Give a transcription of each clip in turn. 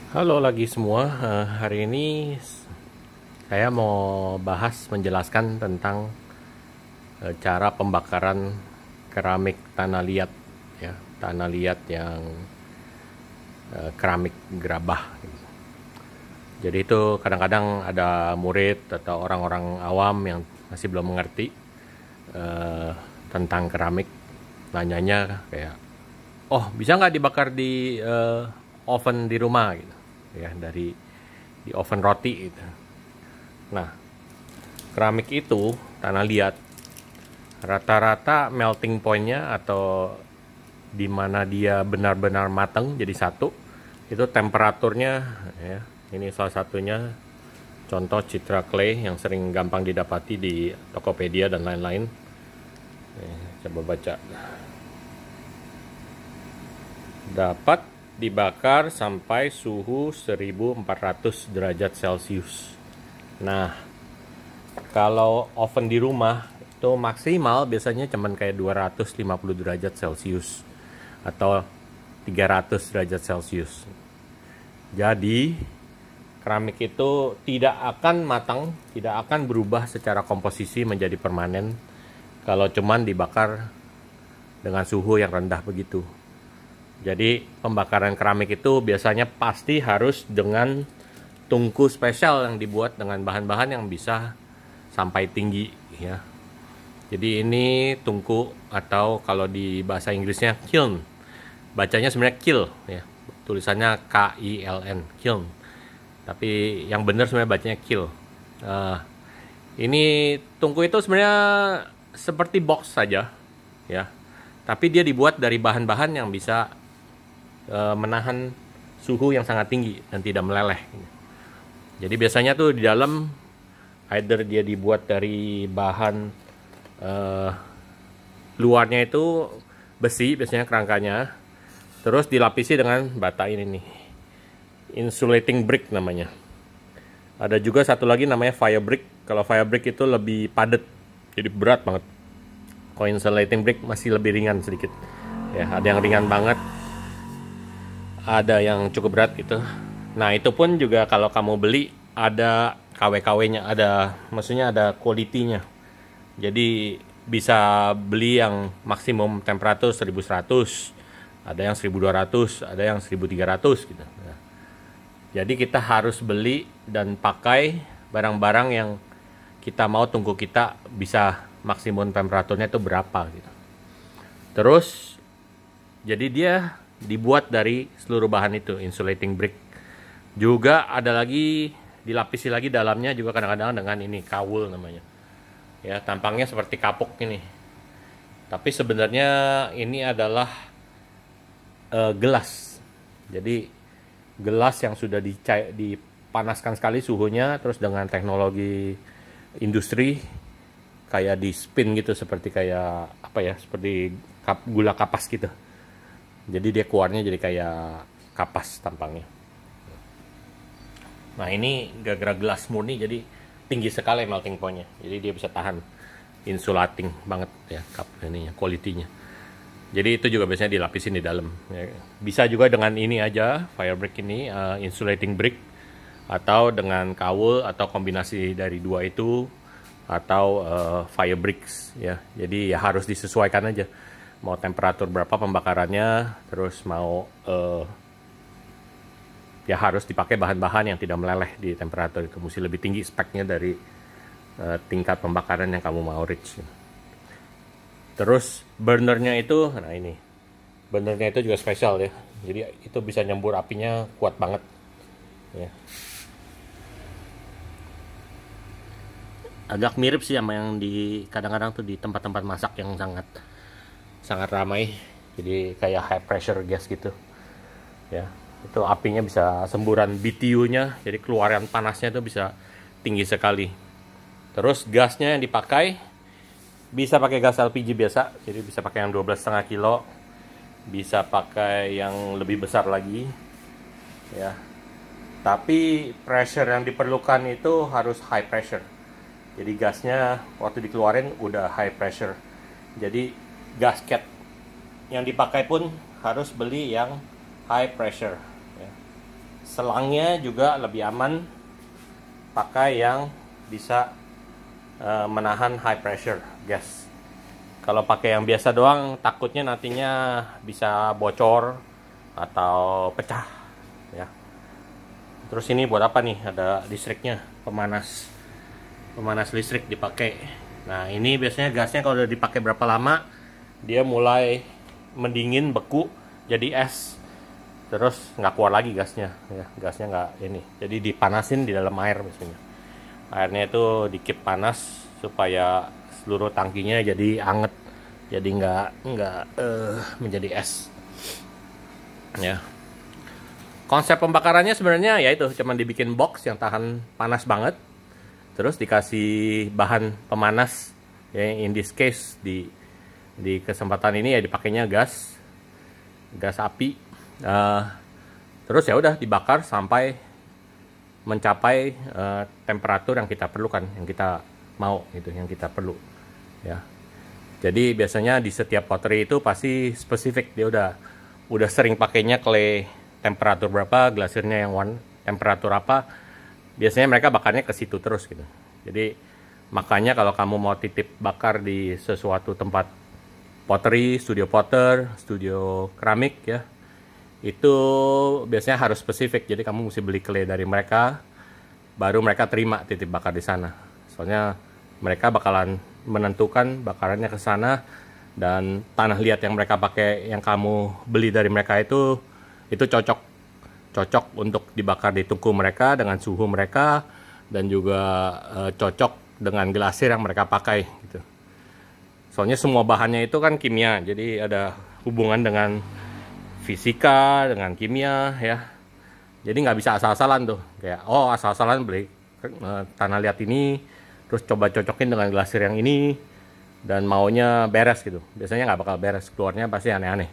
Halo lagi semua. Hari ini saya mau menjelaskan tentang cara pembakaran keramik tanah liat, ya, tanah liat yang keramik gerabah. Jadi itu kadang-kadang ada murid atau orang-orang awam yang masih belum mengerti eh, tentang keramik, nanyanya kayak, oh bisa nggak dibakar di oven di rumah gitu, ya, di oven roti gitu. Nah, keramik itu tanah liat rata-rata melting pointnya atau di mana dia benar-benar matang jadi satu itu temperaturnya, ya, ini salah satunya contoh citra clay yang sering gampang didapati di Tokopedia dan lain-lain. Coba baca, dapat dibakar sampai suhu 1400 derajat Celcius. Nah, kalau oven di rumah itu maksimal biasanya cuman kayak 250 derajat Celcius atau 300 derajat Celcius. Jadi keramik itu tidak akan matang, tidak akan berubah secara komposisi menjadi permanen kalau cuman dibakar dengan suhu yang rendah begitu. Jadi pembakaran keramik itu biasanya pasti harus dengan tungku spesial yang dibuat dengan bahan-bahan yang bisa sampai tinggi, ya. Jadi ini tungku atau kalau di bahasa Inggrisnya kiln. Bacanya sebenarnya kill, ya. Tulisannya KILN, kiln. Tapi yang benar sebenarnya bacanya kill. Ini tungku itu sebenarnya seperti box saja, ya. Tapi dia dibuat dari bahan-bahan yang bisa menahan suhu yang sangat tinggi dan tidak meleleh. Jadi biasanya tuh di dalam either dia dibuat dari bahan luarnya itu besi, biasanya kerangkanya, terus dilapisi dengan bata ini nih, insulating brick namanya. Ada juga satu lagi namanya fire brick. Kalau fire brick itu lebih padat, jadi berat banget. Kalau insulating brick masih lebih ringan sedikit, ya. Ada yang ringan banget, ada yang cukup berat gitu. Nah itu pun juga kalau kamu beli ada KW-KW-nya, maksudnya ada quality-nya. Jadi bisa beli yang maksimum temperatur 1100, ada yang 1200, ada yang 1300 gitu. Jadi kita harus beli dan pakai barang-barang yang kita mau tunggu kita bisa maksimum temperaturnya itu berapa gitu. Terus jadi dia dibuat dari seluruh bahan itu, insulating brick. Juga ada lagi dilapisi lagi dalamnya juga kadang-kadang dengan ini kawul namanya. Ya, tampangnya seperti kapuk ini. Tapi sebenarnya ini adalah gelas. Jadi gelas yang sudah dipanaskan sekali suhunya, terus dengan teknologi industri kayak di spin gitu, seperti kayak apa ya, seperti gula kapas gitu. Jadi dia keluarnya jadi kayak kapas tampangnya. Nah ini gara-gara gelas murni jadi tinggi sekali melting pointnya. Jadi dia bisa tahan, insulating banget ya ininya, quality-nya. Jadi itu juga biasanya dilapisin di dalam. Ya. Bisa juga dengan ini aja, fire brick ini, insulating brick, atau dengan kawul atau kombinasi dari dua itu, atau fire bricks ya. Jadi ya harus disesuaikan aja. Mau temperatur berapa pembakarannya, terus mau ya harus dipakai bahan-bahan yang tidak meleleh di temperatur itu, mesti lebih tinggi speknya dari tingkat pembakaran yang kamu mau reach. Terus burnernya itu, nah ini burnernya itu juga spesial ya, jadi itu bisa nyembur apinya kuat banget ya. Agak mirip sih sama yang di kadang-kadang tuh di tempat-tempat masak yang sangat ramai, jadi kayak high pressure gas gitu ya. Itu apinya bisa semburan BTU-nya, jadi keluaran panasnya itu bisa tinggi sekali. Terus gasnya yang dipakai bisa pakai gas LPG biasa, jadi bisa pakai yang 12,5 kilo, bisa pakai yang lebih besar lagi ya. Tapi pressure yang diperlukan itu harus high pressure. Jadi gasnya waktu dikeluarin udah high pressure. Jadi gasket yang dipakai pun harus beli yang high pressure ya. selangnya juga lebih aman pakai yang bisa menahan high pressure gas. Kalau pakai yang biasa doang, takutnya nantinya bisa bocor atau pecah ya. Terus ini buat apa nih? Ada listriknya, pemanas listrik dipakai. Nah, ini biasanya gasnya kalau udah dipakai berapa lama, dia mulai mendingin, beku, jadi es. Terus nggak keluar lagi gasnya ya. Gasnya nggak ini. Jadi dipanasin di dalam air biasanya. Airnya itu dikip panas supaya seluruh tangkinya jadi anget. Jadi nggak menjadi es. Ya. Konsep pembakarannya sebenarnya ya itu cuman dibikin box yang tahan panas banget. Terus dikasih bahan pemanas ya, in this case di kesempatan ini ya dipakainya gas api. Terus ya udah dibakar sampai mencapai temperatur yang kita perlukan, yang kita mau gitu, yang kita perlu ya. Jadi biasanya di setiap pottery itu pasti spesifik, dia udah sering pakainya clay temperatur berapa, glasirnya yang temperatur apa. Biasanya mereka bakarnya ke situ terus gitu. Jadi makanya kalau kamu mau titip bakar di sesuatu tempat pottery, studio potter, studio keramik ya, itu biasanya harus spesifik. Jadi kamu mesti beli clay dari mereka, baru mereka terima titip bakar di sana. Soalnya mereka bakalan menentukan bakarannya ke sana, dan tanah liat yang mereka pakai, yang kamu beli dari mereka itu cocok untuk dibakar di tungku mereka dengan suhu mereka, dan juga cocok dengan glasir yang mereka pakai gitu. Soalnya semua bahannya itu kan kimia, jadi ada hubungan dengan fisika, dengan kimia ya. Jadi nggak bisa asal-asalan tuh, kayak asal-asalan beli tanah liat ini terus coba cocokin dengan glasir yang ini dan maunya beres gitu. Biasanya nggak bakal beres, keluarnya pasti aneh-aneh.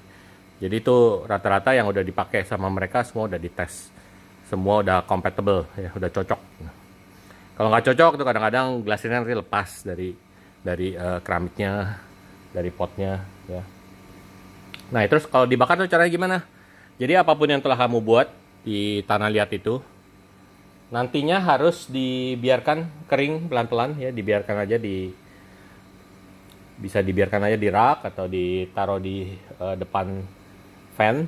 Jadi itu rata-rata yang udah dipakai sama mereka semua udah dites, semua udah compatible ya, udah cocok. Kalau nggak cocok tuh kadang-kadang glasirnya nanti lepas dari keramiknya, dari potnya ya. Nah, terus kalau dibakar tuh caranya gimana? Jadi apapun yang telah kamu buat di tanah liat itu, nantinya harus dibiarkan kering pelan-pelan ya, bisa dibiarkan aja di rak atau ditaruh di depan fan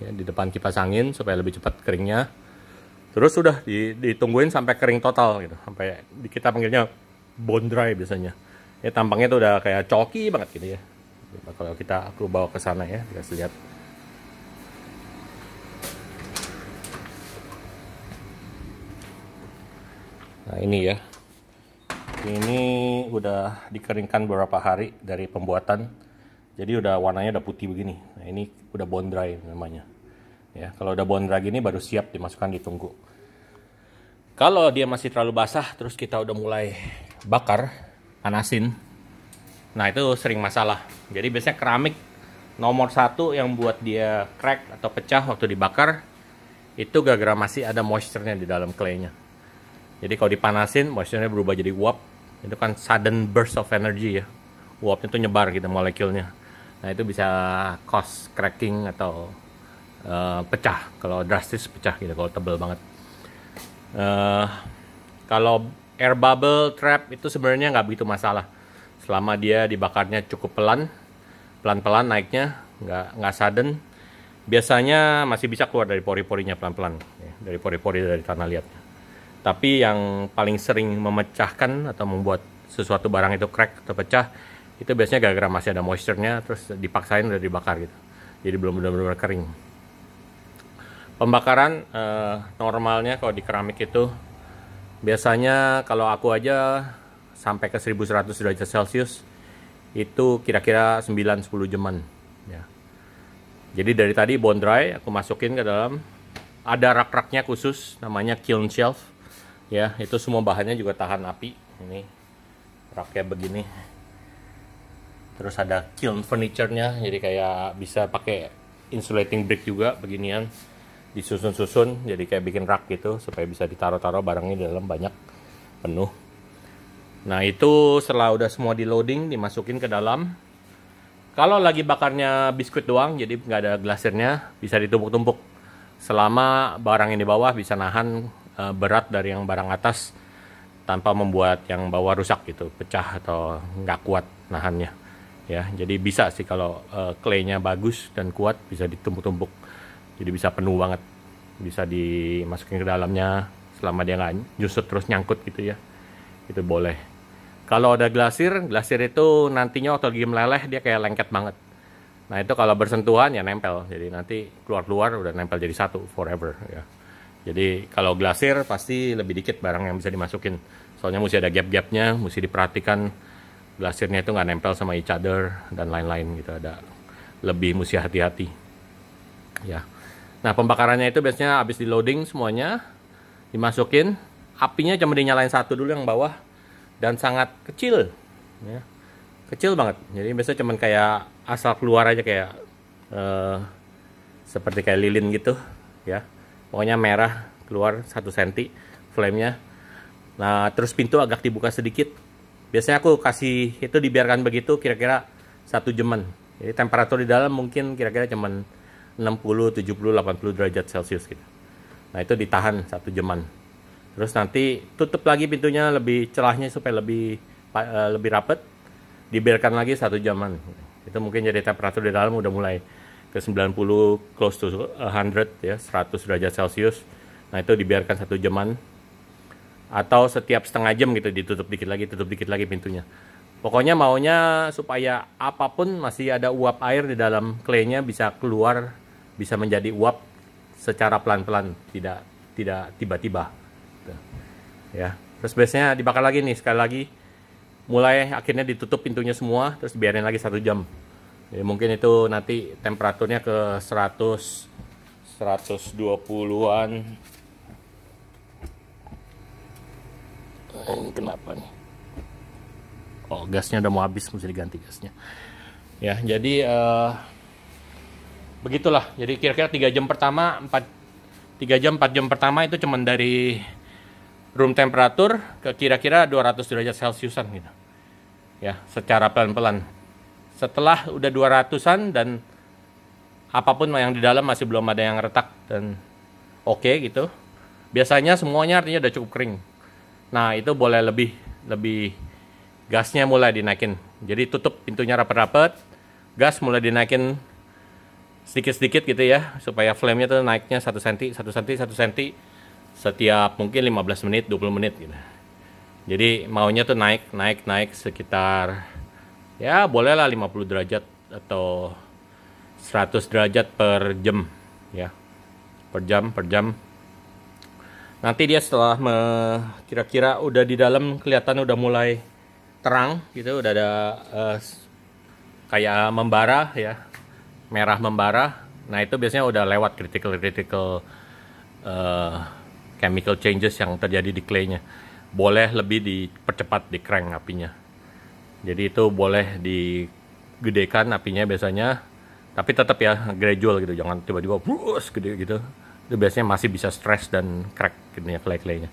ya, di depan kipas angin supaya lebih cepat keringnya. Terus sudah ditungguin sampai kering total gitu, sampai kita panggilnya bone dry biasanya. Ya tampangnya tuh udah kayak coki banget gitu ya. Kalau aku bawa ke sana ya, kita lihat. Nah ini ya, ini udah dikeringkan beberapa hari dari pembuatan, jadi udah warnanya udah putih begini. Nah ini udah bone dry namanya. Ya kalau udah bone dry gini baru siap dimasukkan di tungku. Kalau dia masih terlalu basah, terus kita udah mulai bakar, panasin. Nah itu sering masalah. Jadi biasanya keramik nomor satu yang buat dia crack atau pecah waktu dibakar itu gara-gara masih ada moisture-nya di dalam clay-nya. Jadi kalau dipanasin, moisture-nya berubah jadi uap. Itu kan sudden burst of energy ya. Uapnya tuh nyebar gitu molekulnya. Nah itu bisa cause cracking atau pecah. Kalau drastis pecah gitu, kalau tebel banget. Kalau air bubble trap itu sebenarnya nggak begitu masalah. Selama dia dibakarnya cukup pelan-pelan naiknya, nggak sudden, biasanya masih bisa keluar dari pori-porinya pelan-pelan, ya, dari pori-pori dari tanah liatnya. Tapi yang paling sering memecahkan atau membuat sesuatu barang itu crack atau pecah, itu biasanya gara-gara masih ada moisture-nya, terus dipaksain udah dibakar gitu. Jadi belum benar-benar kering. Pembakaran normalnya kalau di keramik itu, biasanya kalau aku aja sampai ke 1100 derajat Celcius itu kira-kira 9-10 jaman ya. Jadi dari tadi bone dry aku masukin ke dalam, ada rak-raknya khusus namanya kiln shelf ya, itu semua bahannya juga tahan api. Ini raknya begini, terus ada kiln furniture-nya, jadi kayak bisa pakai insulating brick juga beginian, disusun-susun jadi kayak bikin rak gitu supaya bisa ditaruh-taruh barangnya di dalam banyak, penuh. Nah itu setelah udah semua di loading, dimasukin ke dalam. Kalau lagi bakarnya biskuit doang, jadi nggak ada glasirnya, bisa ditumpuk-tumpuk. selama barang yang di bawah bisa nahan berat dari yang barang atas tanpa membuat yang bawah rusak gitu, pecah atau nggak kuat nahannya. Ya, jadi bisa sih kalau claynya bagus dan kuat bisa ditumpuk-tumpuk. Jadi bisa penuh banget, bisa dimasukin ke dalamnya selama dia nggak nyusut terus nyangkut gitu ya. Itu boleh. Kalau ada glasir itu nantinya waktu lagi meleleh dia kayak lengket banget. Nah itu kalau bersentuhan ya nempel, jadi nanti keluar udah nempel jadi satu forever ya. Jadi kalau glasir pasti lebih dikit barang yang bisa dimasukin. Soalnya mesti ada gap-gapnya, mesti diperhatikan glasirnya itu nggak nempel sama each other dan lain-lain gitu. Ada lebih mesti hati-hati. Ya. Nah pembakarannya itu biasanya habis di loading semuanya dimasukin, apinya cuma dinyalain satu dulu yang bawah dan sangat kecil. Ya. Kecil banget. Jadi biasanya cuma kayak asal keluar aja kayak seperti kayak lilin gitu ya. Pokoknya merah keluar 1 cm flame-nya. Nah, terus pintu agak dibuka sedikit. Biasanya aku kasih itu dibiarkan begitu kira-kira 1 jaman. Jadi temperatur di dalam mungkin kira-kira cuman 60, 70, 80 derajat Celcius gitu. Nah, itu ditahan 1 jaman. Terus nanti tutup lagi pintunya lebih celahnya supaya lebih rapet. Dibiarkan lagi 1 jaman. Itu mungkin jadi temperatur di dalam udah mulai ke 90 close to 100 ya, 100 derajat Celcius. Nah, itu dibiarkan 1 jaman. Atau setiap setengah jam gitu ditutup dikit lagi pintunya. Pokoknya maunya supaya apapun masih ada uap air di dalam claynya bisa keluar, bisa menjadi uap secara pelan-pelan, tidak tiba-tiba. Ya. Terus biasanya dibakar lagi nih sekali lagi. Mulai akhirnya ditutup pintunya semua, terus biarin lagi 1 jam. Jadi mungkin itu nanti temperaturnya ke 120-an. Ini kenapa nih? Oh, gasnya udah mau habis, mesti diganti gasnya. Ya, jadi begitulah. Jadi kira-kira 3 jam pertama, 4 jam pertama itu cuman dari room temperatur ke kira-kira 200 derajat Celciusan gitu. Ya, secara pelan-pelan. Setelah udah 200-an dan apapun yang di dalam masih belum ada yang retak dan oke gitu. Biasanya semuanya artinya udah cukup kering. Nah, itu boleh lebih gasnya mulai dinaikin. Jadi tutup pintunya rapat-rapat, gas mulai dinaikin sedikit-sedikit gitu ya, supaya flame-nya tuh naiknya 1 cm, 1 cm, 1 cm setiap mungkin 15 menit, 20 menit gitu. Jadi maunya tuh naik sekitar ya bolehlah 50 derajat atau 100 derajat per jam ya. Per jam. Nanti dia setelah kira-kira udah di dalam kelihatan udah mulai terang gitu, udah ada kayak membara ya. Merah membara. Nah, itu biasanya udah lewat critical chemical changes yang terjadi di claynya. Boleh lebih dipercepat di crank apinya. Jadi itu boleh digedekan apinya biasanya, tapi tetap ya gradual gitu, jangan tiba-tiba brus gede gitu. Itu biasanya masih bisa stress dan crack gitu ya clay-claynya.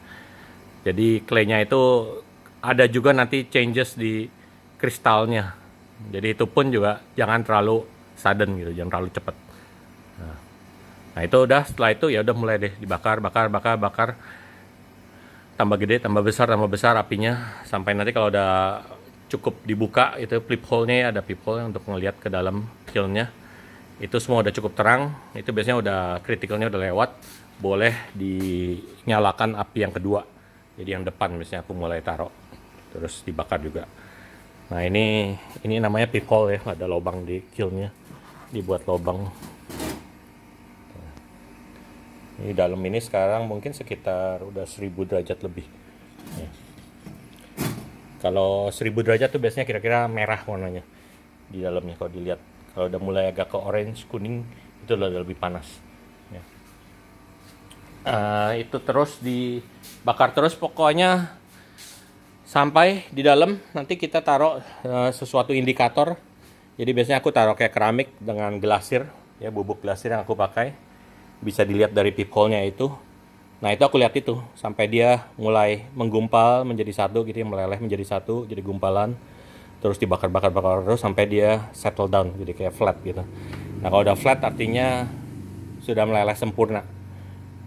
Jadi claynya itu ada juga nanti changes di kristalnya. Jadi itu pun juga jangan terlalu sudden gitu, jangan terlalu cepat. Nah itu udah, setelah itu ya udah mulai deh dibakar, bakar. Tambah gede, tambah besar apinya sampai nanti kalau udah cukup dibuka itu peep hole-nya, ada peep hole untuk ngelihat ke dalam kilnnya. Itu semua udah cukup terang, itu biasanya udah critical-nya udah lewat, boleh dinyalakan api yang kedua. Jadi yang depan biasanya aku mulai taruh, terus dibakar juga. Nah ini namanya peep hole ya, ada lubang di kilnnya, dibuat lubang. Ini dalam ini sekarang mungkin sekitar udah 1000 derajat lebih. Ya. Kalau 1000 derajat tuh biasanya kira-kira merah warnanya di dalamnya kalau dilihat. Kalau udah mulai agak ke orange kuning itu udah lebih panas. Ya. Itu terus dibakar terus pokoknya sampai di dalam. Nanti kita taruh sesuatu indikator. Jadi biasanya aku taruh kayak keramik dengan glasir ya, bubuk glasir yang aku pakai. Bisa dilihat dari peep hole-nya itu. Nah itu aku lihat itu sampai dia mulai menggumpal menjadi satu gitu, meleleh menjadi satu, jadi gumpalan. Terus dibakar terus sampai dia settle down, jadi kayak flat gitu. Nah kalau udah flat artinya sudah meleleh sempurna.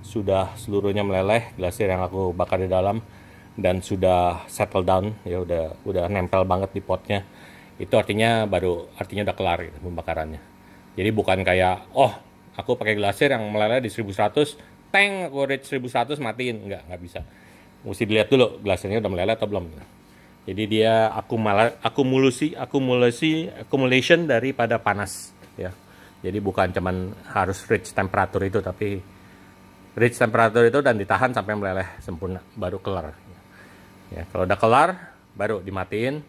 Sudah seluruhnya meleleh, glasir yang aku bakar di dalam, dan sudah settle down, ya udah nempel banget di potnya. Itu artinya udah kelar gitu, pembakarannya. Jadi bukan kayak, oh aku pakai glasir yang meleleh di 1100, teng aku reach 1100 matiin, nggak bisa. Mesti dilihat dulu glasirnya udah meleleh atau belum. Jadi dia accumulation daripada panas, ya. Jadi bukan cuman harus reach temperatur itu, tapi reach temperatur itu dan ditahan sampai meleleh sempurna, baru kelar. Ya, kalau udah kelar, baru dimatiin,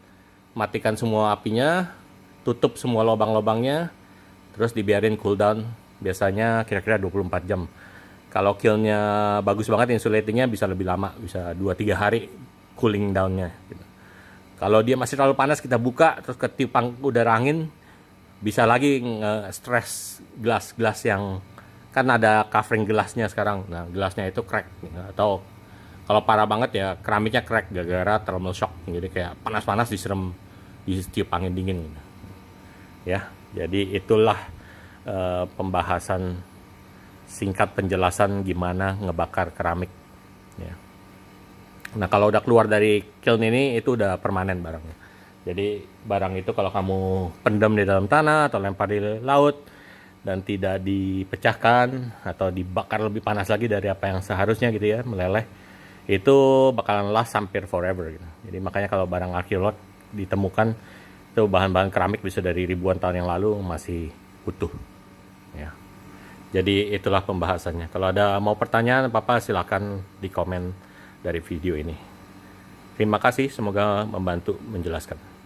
matikan semua apinya, tutup semua lubang-lubangnya, terus dibiarin cool down, biasanya kira-kira 24 jam. Kalau kilnya bagus banget, insulatingnya bisa lebih lama, bisa 2-3 hari cooling downnya. Gitu. Kalau dia masih terlalu panas, kita buka, terus ketipang udara angin, bisa lagi nge-stress gelas yang kan ada covering gelasnya sekarang. Nah, gelasnya itu crack, atau kalau parah banget ya keramiknya crack gara-gara thermal shock. Jadi kayak panas-panas ditiup angin dingin. Ya, jadi itulah pembahasan singkat penjelasan gimana ngebakar keramik. Ya. Nah, kalau udah keluar dari kiln ini itu udah permanen barangnya. Jadi barang itu kalau kamu pendam di dalam tanah atau lempar di laut dan tidak dipecahkan atau dibakar lebih panas lagi dari apa yang seharusnya gitu ya, meleleh, itu bakalan last hampir forever gitu. Jadi makanya kalau barang arkeolog ditemukan itu bahan-bahan keramik bisa dari ribuan tahun yang lalu masih utuh ya. Jadi itulah pembahasannya. Kalau ada mau pertanyaan apa-apa silakan di komen dari video ini. Terima kasih, semoga membantu menjelaskan.